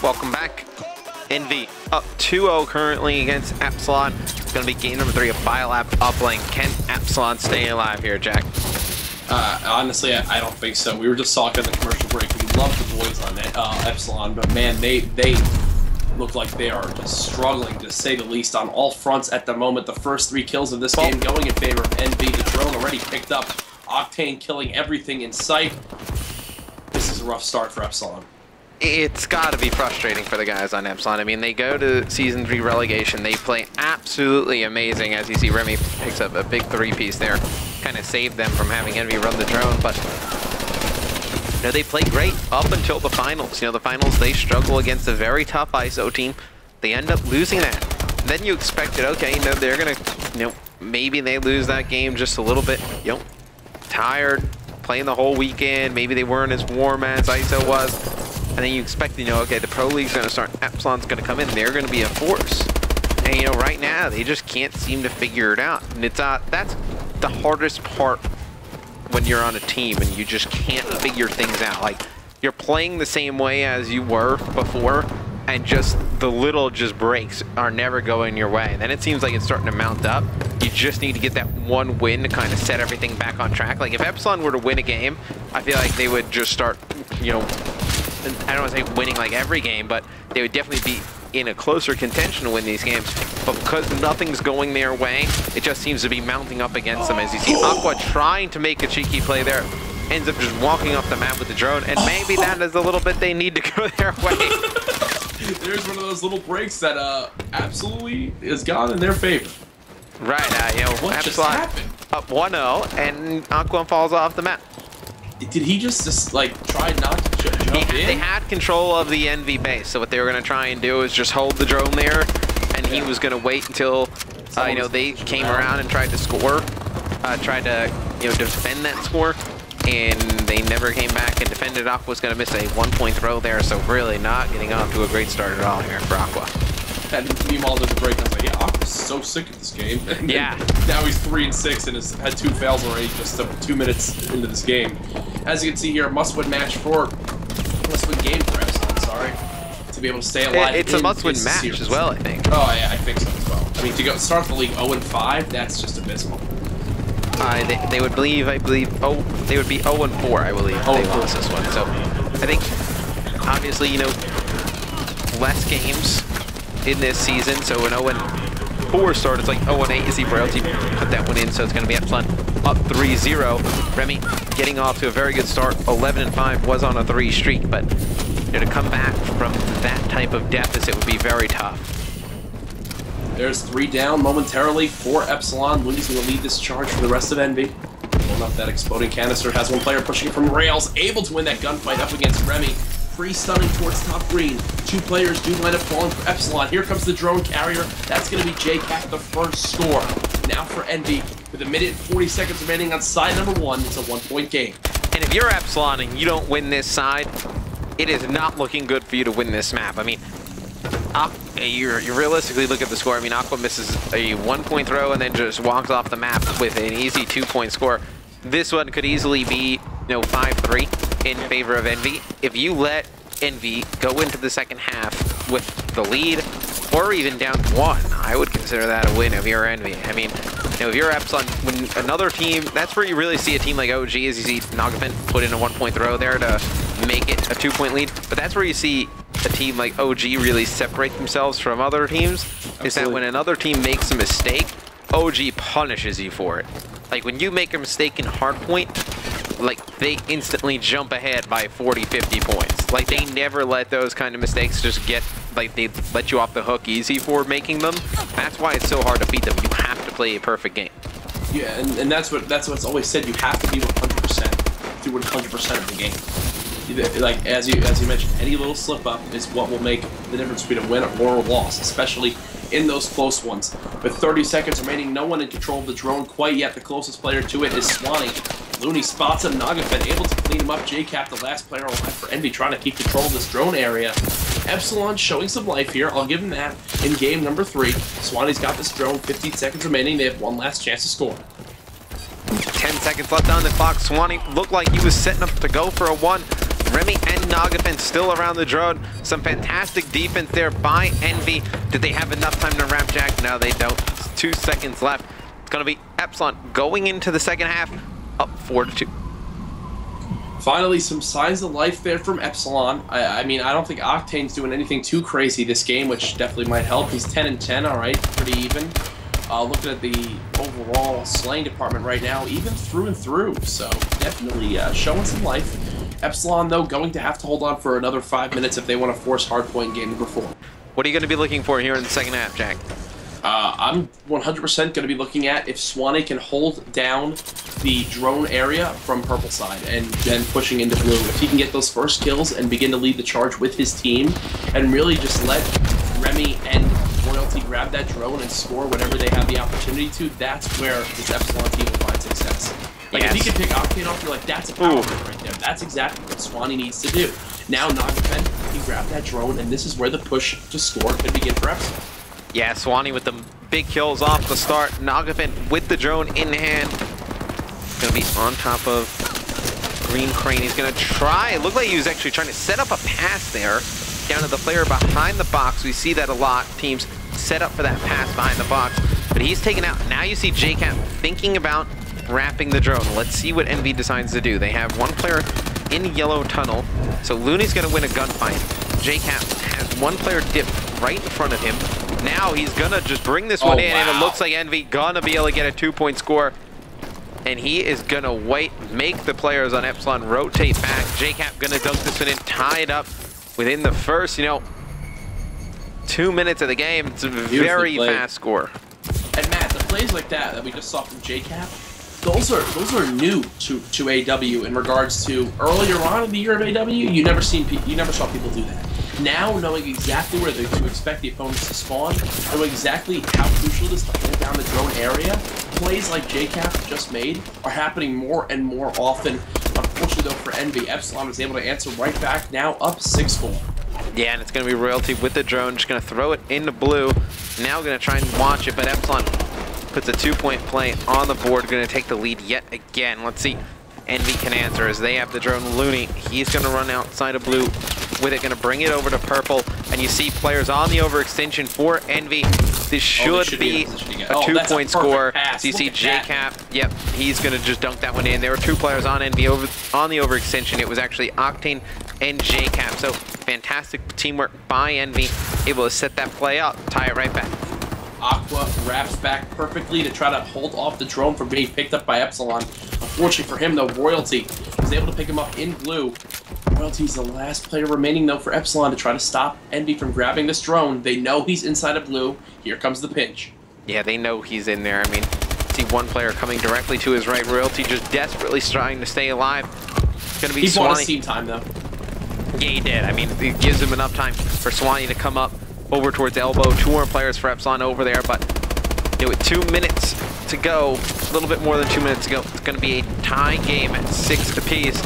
Welcome back. Envy up 2-0 currently against Epsilon. It's going to be game number 3 of Biolab uplink. Can Epsilon stay alive here, Jack? Honestly, I don't think so. We were just talking in the commercial break. We love the boys on Epsilon, but man, they look like they are just struggling, to say the least, on all fronts at the moment. The first 3 kills of this game going in favor of Envy. The drone already picked up. Octane killing everything in sight. This is a rough start for Epsilon. It's got to be frustrating for the guys on Epsilon. I mean, they go to Season 3 relegation. They play absolutely amazing. As you see, Remy picks up a big 3-piece there. Kind of saved them from having Envy run the drone. But, you know, they play great up until the finals. You know, the finals, they struggle against a very tough ISO team. They end up losing that. Then you expected, okay, you know, they're going to, you know, maybe they lose that game just a little bit, you know, tired, playing the whole weekend. Maybe they weren't as warm as ISO was. And then you expect, you know, okay, the Pro League's going to start, Epsilon's going to come in, they're going to be a force. And, you know, right now, they just can't seem to figure it out. And it's, that's the hardest part when you're on a team and you just can't figure things out. Like, you're playing the same way as you were before, and just the little breaks are never going your way. And then it seems like it's starting to mount up. You just need to get that one win to kind of set everything back on track. Like, if Epsilon were to win a game, I feel like they would just start, you know, I don't want to say winning like every game, but they would definitely be in a closer contention to win these games. But because nothing's going their way, it just seems to be mounting up against them. As you see, Aqua trying to make a cheeky play there, ends up just walking off the map with the drone, and maybe that is a little bit they need to go their way. There's one of those little breaks that absolutely is gone in their favor. Right, you know, what just Epsilon happened? Up 1-0, and Aqua falls off the map. Did he just like try not to jump in? They had control of the Envy base, so what they were going to try and do is just hold the drone there, and he was going to wait until you know, they came around and tried to score, tried to, you know, defend that score, and they never came back and defended. Aqua's going to miss a 1-point throw there, so really not getting off to a great start at all here for Aqua. And meanwhile, at the break, I was like, yeah, Aqua's so sick of this game. And yeah. Now he's 3-6 and has had 2 fails already just 2 minutes into this game. As you can see here, must-win game for Epsilon, sorry, to be able to stay alive. It's a must-win match as well, I think. Oh yeah, I think so as well. I mean, to go start the league 0-5, that's just abysmal. They would believe, I believe, they would be 0-4, I believe, if they lost this one. So I think, obviously, you know, less games in this season, so an 0-4 start, it's like 0-8. You see Royalty put that one in, so it's going to be Epsilon up 3-0. Remy getting off to a very good start. 11-5 was on a 3 streak, but, you know, to come back from that type of deficit would be very tough. There's 3 down momentarily for Epsilon. Looney's going to lead this charge for the rest of Envy. Pulling up that exploding canister, has one player pushing from rails, able to win that gunfight up against Remy. Free-stunning towards top green. 2 players do wind up falling for Epsilon. Here comes the drone carrier. That's going to be JCat, the first score. Now for Envy, with 1 minute and 40 seconds remaining on side number 1. It's a 1-point game. And if you're Epsilon and you don't win this side, it is not looking good for you to win this map. I mean, you realistically look at the score. I mean, Aqua misses a 1-point throw and then just walks off the map with an easy 2-point score. This one could easily be, you know, 5-3 in favor of Envy. If you let Envy go into the second half with the lead, or even down 1, I would consider that a win if you're Envy. I mean, you know, if you're Epsilon, when another team, that's where you really see a team like OG, as you see Nagafin put in a 1-point throw there to make it a 2-point lead. But that's where you see a team like OG really separate themselves from other teams. Absolutely. Is that when another team makes a mistake, OG punishes you for it. Like, when you make a mistake in hardpoint, like, they instantly jump ahead by 40-50 points. Like, they never let those kind of mistakes just get, like, they let you off the hook easy for making them. That's why it's so hard to beat them. You have to play a perfect game. Yeah, and that's what's always said. You have to be 100% through 100% of the game. Like, as you mentioned, any little slip up is what will make the difference between a win or a loss, especially in those close ones. With 30 seconds remaining, no one in control of the drone quite yet. The closest player to it is Swanee. Looney spots him. Nagafin able to clean him up. JCap, the last player alive for Envy, trying to keep control of this drone area. Epsilon showing some life here. I'll give him that in game number 3. Swanee's got this drone. 15 seconds remaining. They have one last chance to score. 10 seconds left on the clock. Swanee looked like he was setting up to go for a 1. Remy and Nagafen still around the drone. Some fantastic defense there by Envy. Did they have enough time to ramp Jack? No, they don't. It's 2 seconds left. It's going to be Epsilon going into the second half, up 4-2. Finally, some signs of life there from Epsilon. I mean, I don't think Octane's doing anything too crazy this game, which definitely might help. He's 10-10, all right, pretty even. Looking at the overall slaying department right now, even through and through. So definitely showing some life. Epsilon, though, going to have to hold on for another 5 minutes if they want to force hardpoint game number 4. What are you going to be looking for here in the second half, Jack? I'm 100% going to be looking at if Swanee can hold down the drone area from purple side and then pushing into blue. If he can get those first kills and begin to lead the charge with his team and really just let Remy and Royalty grab that drone and score whenever they have the opportunity to, that's where this Epsilon team will find success. Like, yes. If he can pick Octane off, you're like, that's a power move right there. That's exactly what Swanee needs to do. Now Nagafen can grab that drone, and this is where the push to score can begin for Epsilon. Yeah, Swanee with the big kills off the start. Nagafen with the drone in hand. Gonna be on top of Green Crane. He's gonna try. It looked like he was actually trying to set up a pass there down to the player behind the box. We see that a lot. Teams set up for that pass behind the box, but he's taken out. Now you see JCap thinking about wrapping the drone. Let's see what Envy decides to do. They have one player in yellow tunnel, so Looney's gonna win a gunfight. JCap has one player dipped right in front of him. Now he's gonna just bring this one in, and it looks like Envy gonna be able to get a 2-point score. And he is gonna make the players on Epsilon rotate back. JCap gonna dunk this one in, tie it up within the first, 2 minutes of the game. It's a very fast score. And Matt, the plays like that we just saw from JCap, those are new to AW in regards to earlier on in the year of AW. You never saw people do that. Now, knowing exactly where to expect the opponents to spawn, knowing exactly how crucial it is to hold down the drone area, plays like JCap just made are happening more and more often. Unfortunately, though, for Envy, Epsilon was able to answer right back, now up 6-4. Yeah, and it's going to be Royalty with the drone, just going to throw it into blue. Now going to try and watch it, but Epsilon puts a 2-point play on the board, going to take the lead yet again. Let's see. Envy can answer as they have the drone. Looney, he's going to run outside of blue with it, going to bring it over to purple, and you see players on the overextension for Envy. This should be a 2-point score. So you see JCap, yep, he's going to just dunk that one in. There were 2 players on Envy on the overextension. It was actually Octane and JCap, so fantastic teamwork by Envy, able to set that play up, tie it right back. Aqua wraps back perfectly to try to hold off the drone from being picked up by Epsilon. Unfortunately for him, though, Royalty was able to pick him up in blue. Royalty's the last player remaining, though, for Epsilon to try to stop Envy from grabbing this drone. They know he's inside of blue. Here comes the pinch. Yeah, they know he's in there. I mean, see one player coming directly to his right. Royalty just desperately trying to stay alive. It's going to be Swanee. He bought his team time, though. Yeah, he did. I mean, it gives him enough time for Swanee to come up over towards elbow. 2 more players for Epsilon over there, but with 2 minutes to go, a little bit more than 2 minutes to go, it's going to be a tie game at 6 apiece.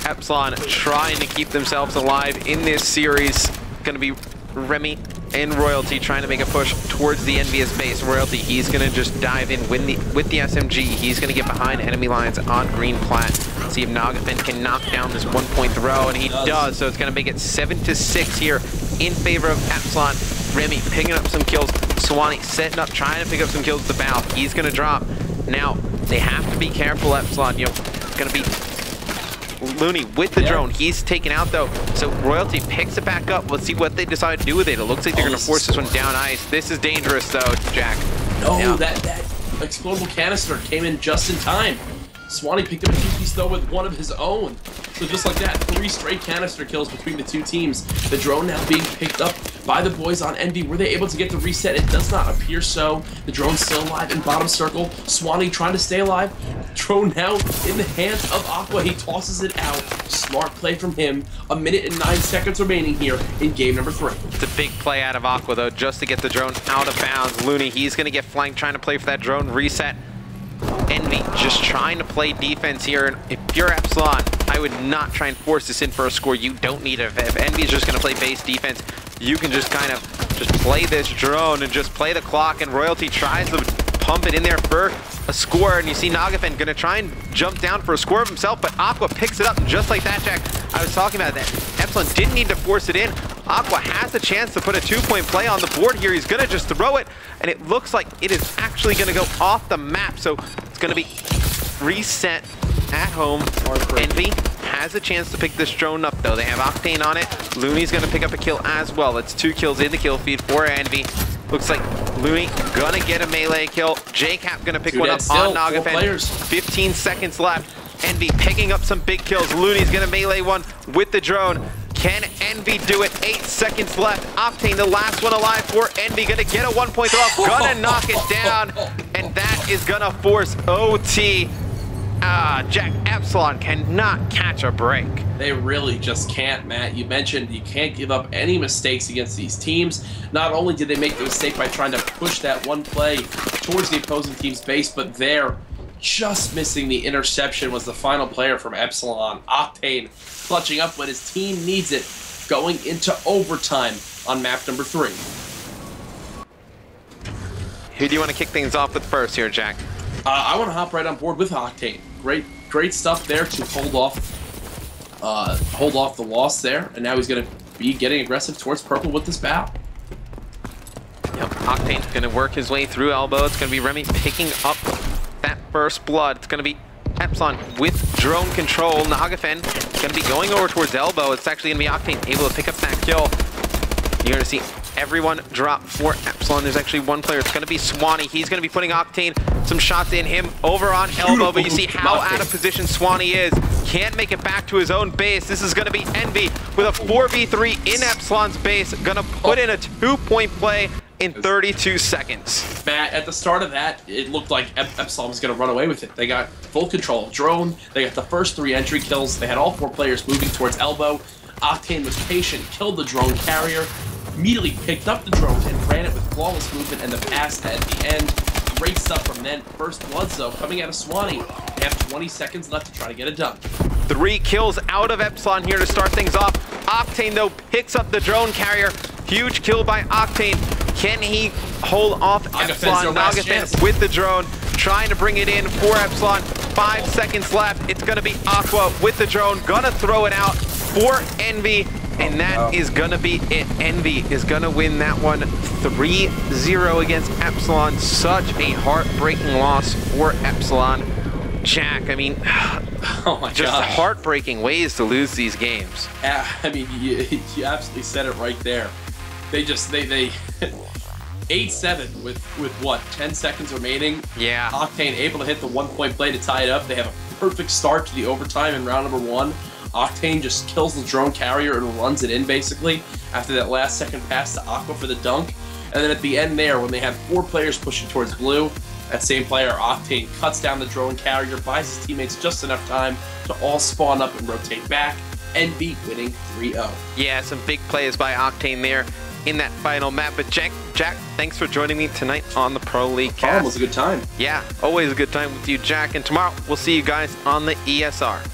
Epsilon trying to keep themselves alive in this series. Going to be Remy and Royalty trying to make a push towards the envious base. Royalty, he's going to just dive in with the SMG. He's going to get behind enemy lines on green plat. See if Nagafen can knock down this 1-point throw, and he does. So it's going to make it 7-6 here in favor of Epsilon. Remy picking up some kills. Swanee setting up, trying to pick up some kills at the bow. He's going to drop. Now, they have to be careful, Epsilon. It's going to be Looney with the drone. He's taken out, though. So Royalty picks it back up. Let's see what they decide to do with it. It looks like they're going to force this one down ice. This is dangerous, though, Jack. No, that explodable canister came in just in time. Swanee picked up a 2-piece, though, with one of his own. So just like that, 3 straight canister kills between the 2 teams. The drone now being picked up by the boys on Envy. Were they able to get the reset? It does not appear so. The drone's still alive in bottom circle. Swanee trying to stay alive. Drone now in the hands of Aqua. He tosses it out. Smart play from him. 1 minute and 9 seconds remaining here in game number 3. It's a big play out of Aqua, though, just to get the drone out of bounds. Looney, he's going to get flanked trying to play for that drone reset. Envy just trying to play defense here, and if you're Epsilon, I would not try and force this in for a score. You don't need it. If Envy's just going to play base defense, you can just kind of just play this drone and just play the clock, and Royalty tries to pump it in there for a score, and you see Nagafen gonna try and jump down for a score of himself, but Aqua picks it up just like that, Jack. I was talking about that. Epsilon didn't need to force it in. Aqua has a chance to put a 2-point play on the board here. He's gonna just throw it, and it looks like it is actually gonna go off the map, so it's gonna be reset at home. Envy has a chance to pick this drone up, though. They have Octane on it. Looney's gonna pick up a kill as well. That's 2 kills in the kill feed for Envy. Looks like Looney gonna get a melee kill. JCap gonna pick one up on Nagafen. 15 seconds left. Envy picking up some big kills. Looney's gonna melee one with the drone. Can Envy do it? 8 seconds left. Octane, the last one alive for Envy, gonna get a 1-point throw up, gonna knock it down, and that is gonna force OT. Jack, Epsilon cannot catch a break. They really just can't, Matt. You mentioned you can't give up any mistakes against these teams. Not only did they make the mistake by trying to push that one play towards the opposing team's base, but they're just missing the interception was the final player from Epsilon. Octane clutching up when his team needs it, going into overtime on map number 3. Who do you want to kick things off with first here, Jack? I want to hop right on board with Octane. Great stuff there to hold off the loss there, and now he's going to be getting aggressive towards purple with this bow. Yep, Octane's going to work his way through elbow. It's going to be Remy picking up that first blood. It's going to be Epsilon with drone control. Nagafen going to be going over towards elbow. It's actually going to be Octane able to pick up that kill. You're going to see everyone drop for Epsilon. There's actually one player. It's going to be Swanee. He's going to be putting Octane some shots in him over on elbow, but you see how out of position Swanee is. Can't make it back to his own base. This is going to be Envy with a 4v3 in Epsilon's base. Going to put in a 2-point play in 32 seconds. Matt, at the start of that, it looked like Epsilon was going to run away with it. They got full control of drone. They got the first 3 entry kills. They had all 4 players moving towards elbow. Octane was patient, killed the drone carrier, immediately picked up the drone and ran it with flawless movement and the pass at the end. Great stuff from then. First blood zone coming out of Swanee. They have 20 seconds left to try to get it done. 3 kills out of Epsilon here to start things off. Octane, though, picks up the drone carrier. Huge kill by Octane. Can he hold off Epsilon? Nagafen with the drone, trying to bring it in for Epsilon. 5 seconds left. It's going to be Aqua with the drone. Gonna throw it out for Envy. And that is going to be it. Envy is going to win that one 3-0 against Epsilon. Such a heartbreaking loss for Epsilon. Jack, I mean, oh my just gosh. Heartbreaking ways to lose these games. I mean, you absolutely said it right there. They 8-7 with what, 10 seconds remaining? Yeah. Octane able to hit the 1-point play to tie it up. They have a perfect start to the overtime in round number 1. Octane just kills the drone carrier and runs it in, basically, after that last second pass to Aqua for the dunk. And then at the end there, when they have 4 players pushing towards blue, that same player, Octane, cuts down the drone carrier, buys his teammates just enough time to all spawn up and rotate back. Envy winning 3-0. Yeah, some big plays by Octane there in that final map. But Jack, thanks for joining me tonight on the Pro League Cast. It was a good time. Yeah, always a good time with you, Jack. And tomorrow, we'll see you guys on the ESR.